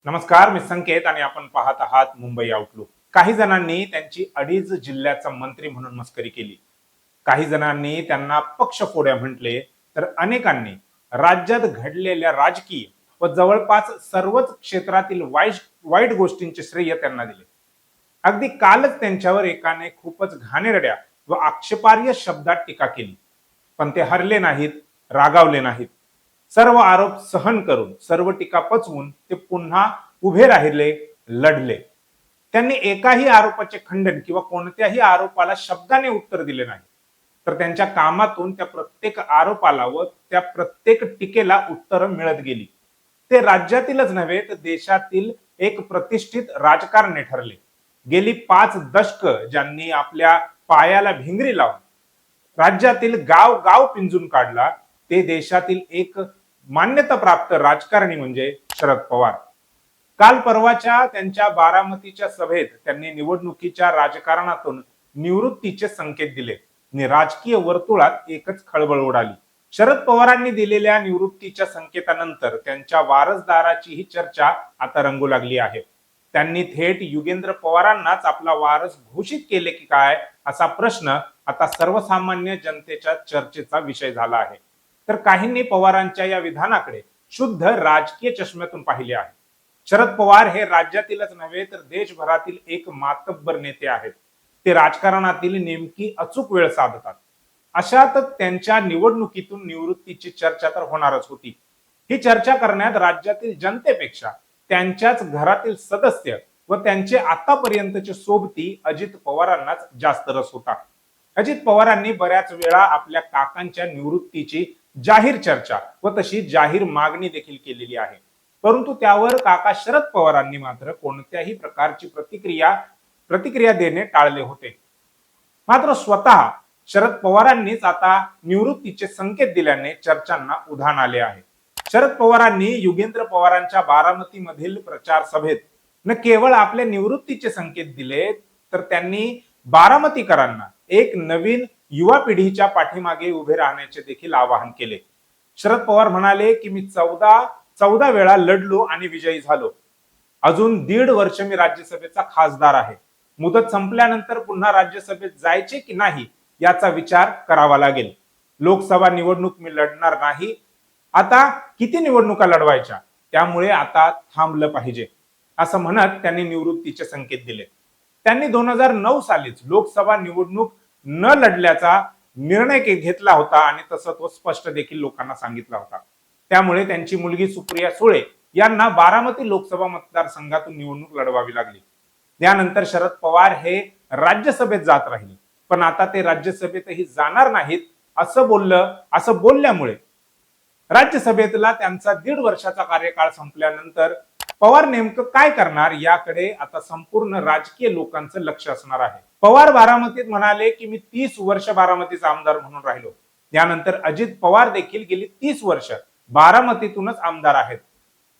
नमस्कार, मी संकेत आणि आपण पाहत आहात मुंबई आउटलुक. काही जणांनी त्यांची अडीच जिल्ह्याचा मंत्री म्हणून मस्करी केली. काही जणांनी त्यांना पक्षफोड्या म्हटले, तर अनेकांनी राज्यात घडलेल्या राजकीय व जवळपास सर्वच क्षेत्रातील वाईट गोष्टींचे श्रेय त्यांना दिले. अगदी कालच त्यांच्यावर एकाने खूपच घाणेरड्या व आक्षेपार्ह शब्दात टीका केली. पण ते हरले नाहीत, रागावले नाहीत. सर्व आरोप सहन करून, सर्व टीका पचवून ते पुन्हा उभे राहिले, लढले. त्यांनी एकाही आरोपाचे खंडन किंवा कोणत्याही आरोपाला शब्दाने उत्तर दिले नाही. तर त्यांच्या कामातून त्या प्रत्येक आरोपाला व त्या प्रत्येक टीकेला उत्तर मिळत गेली. ते राज्यातीलच नव्हे तर देशातील एक प्रतिष्ठित राजकारणी ठरले. गेली 5 दशक ज्यांनी आपल्या पायाला भिंगरी लावून राज्यातील गाव गाव पिंजून काढला, ते देशातील एक मान्यताप्राप्त राजकारणी म्हणजे शरद पवार. काल परवाच्या त्यांच्या बारामतीच्या सभेत त्यांनी निवडणुकीच्या राजकारणातून निवृत्तीचे संकेत दिले आणि राजकीय वर्तुळात एकच खळबळ उडाली. शरद पवारांनी दिलेल्या निवृत्तीच्या संकेतानंतर त्यांच्या वारसदाराची ही चर्चा आता रंगू लागली आहे. त्यांनी थेट युगेंद्र पवारांनाच आपला वारस घोषित केले की काय, असा प्रश्न आता सर्वसामान्य जनतेच्या चर्चेचा विषय झाला आहे. तर काहींनी पवारांच्या या विधानाकडे शुद्ध राजकीय चष्म्यातून पाहिले आहे. शरद पवार हे राज्यातीलच नव्हे तर देशभरातील एक मातब्बर नेते आहेत. ते राजकारणातील नेमकी अचूक वेळ साधतात. अशात त्यांच्या निवडणुकीतून निवृत्तीची चर्चा तर होणारच होती. ही चर्चा करण्यात राज्यातील जनतेपेक्षा त्यांच्याच घरातील सदस्य व त्यांचे आतापर्यंतचे सोबती अजित पवारांनाच जास्त रस होता. अजित पवारांनी बऱ्याच वेळा आपल्या काकांच्या निवृत्तीची जाहीर चर्चा व तशी जाहीर मागणी देखील केलेली आहे. परंतु त्यावर काका शरद पवारांनी मात्र कोणत्याही प्रकारची प्रतिक्रिया देणे टाळले होते. मात्र स्वतः शरद पवारांनीच आता निवृत्तीचे संकेत दिल्याने चर्चांना उधाण आले आहे. शरद पवारांनी युगेंद्र पवारांच्या बारामती मधील प्रचार सभेत न केवळ आपल्या निवृत्तीचे संकेत दिले, तर त्यांनी बारामतीकरांना एक नवीन युवा पिढीच्या पाठीमागे उभे राहण्याचे देखील आवाहन केले. शरद पवार म्हणाले की मी 14 वेळा लढलो आणि विजयी झालो. अजून 1.5 वर्ष मी राज्यसभेचा खासदार आहे. मुदत संपल्यानंतर पुन्हा राज्यसभेत जायचे की नाही याचा विचार करावा लागेल. लोकसभा निवडणूक मी लढणार नाही. आता किती निवडणुका लढवायच्या, त्यामुळे आता थांबलं पाहिजे, असं म्हणत त्यांनी निवृत्तीचे संकेत दिले. त्यांनी 2009 सालीच लोकसभा निवडणूक न लढल्याचा निर्णय घेतला होता आणि तसं तो स्पष्ट देखील लोकांना सांगितला होता. त्यामुळे त्यांची मुलगी सुप्रिया सुळे यांना बारामती लोकसभा मतदारसंघातून निवडणूक लढवावी लागली. त्यानंतर शरद पवार हे राज्यसभेत जात राहिले, पण आता ते राज्यसभेतही जाणार नाहीत असं बोलल्यामुळे राज्यसभेतला त्यांचा 1.5 वर्षाचा कार्यकाळ संपल्यानंतर पवार नेमकं काय करणार याकडे आता संपूर्ण राजकीय लोकांचं लक्ष असणार आहे. पवार बारामतीत म्हणाले की मी 30 वर्ष बारामतीचा आमदार म्हणून राहिलो. त्यानंतर अजित पवार देखील गेली 30 वर्ष बारामतीतूनच आमदार आहेत.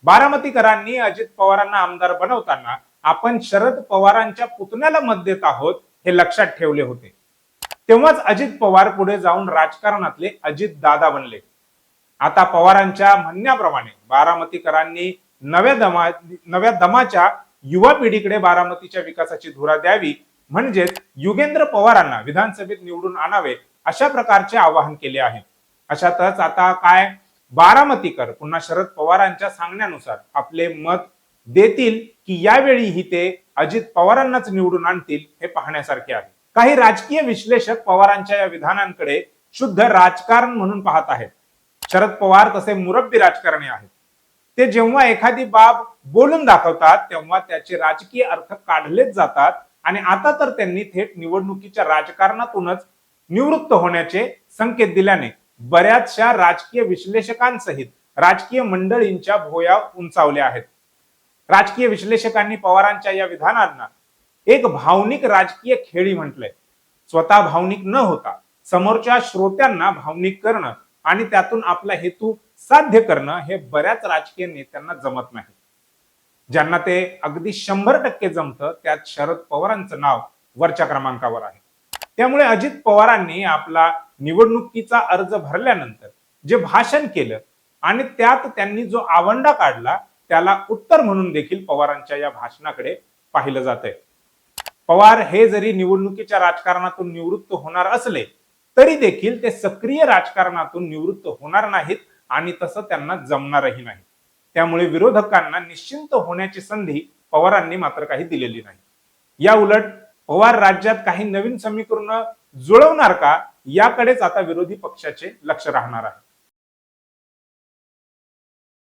बारामतीकरांनी अजित पवारांना आमदार बनवताना आपण शरद पवारांच्या पुतण्याला मत देत आहोत हे लक्षात ठेवले होते. तेव्हाच अजित पवार पुढे जाऊन राजकारणातले अजित दादा बनले. आता पवारांच्या म्हणण्याप्रमाणे बारामतीकरांनी नव्या दमाच्या युवा पिढीकडे बारामतीच्या विकासाची धुरा द्यावी, म्हणजेच युगेंद्र पवारांना विधानसभेत निवडून आणावे, अशा प्रकारचे आवाहन केले आहे. अशातच आता काय बारामतीकर पुन्हा शरद पवारांच्या सांगण्यानुसार आपले मत देतील की यावेळीही ते अजित पवारांनाच निवडून आणतील हे पाहण्यासारखे आहे. काही राजकीय विश्लेषक पवारांच्या या विधानांकडे शुद्ध राजकारण म्हणून पाहत आहेत. शरद पवार तसे मुरब्बी राजकारणी आहेत. ते जेव्हा एखादी बाब बोलून दाखवतात तेव्हा त्याचे राजकीय अर्थ काढलेच जातात आणि आता तर त्यांनी थेट निवडणुकीच्या राजकारणातूनच निवृत्त होण्याचे संकेत दिल्याने बऱ्याचशा राजकीय विश्लेषकांसहित राजकीय मंडळींच्या भोया उंचावल्या आहेत. राजकीय विश्लेषकांनी पवारांच्या या विधानांना एक भावनिक राजकीय खेळी म्हटलंय. स्वतः भावनिक न होता समोरच्या श्रोत्यांना भावनिक करणं आणि त्यातून आपला हेतू साध्य करणं हे बऱ्याच राजकीय नेत्यांना जमत नाही. ज्यांना ते अगदी 100% जमतं त्यात शरद पवारांचं नाव वरच्या क्रमांकावर आहे. त्यामुळे अजित पवारांनी आपला निवडणुकीचा अर्ज भरल्यानंतर जे भाषण केलं आणि त्यात त्यांनी जो आवंडा काढला त्याला उत्तर म्हणून देखील पवारांच्या या भाषणाकडे पाहिलं जात आहे. पवार हे जरी निवडणुकीच्या राजकारणातून निवृत्त होणार असले तरी देखील ते सक्रिय राजकारणातून निवृत्त होणार नाहीत आणि तसं त्यांना जमणारही नाही. त्यामुळे विरोधकांना निश्चिंत होण्याची संधी पवारांनी मात्र काही दिलेली नाही. या उलट पवार राज्यात काही नवीन समीकरण जुळवणार का, याकडेच आता विरोधी पक्षाचे लक्ष राहणार आहे.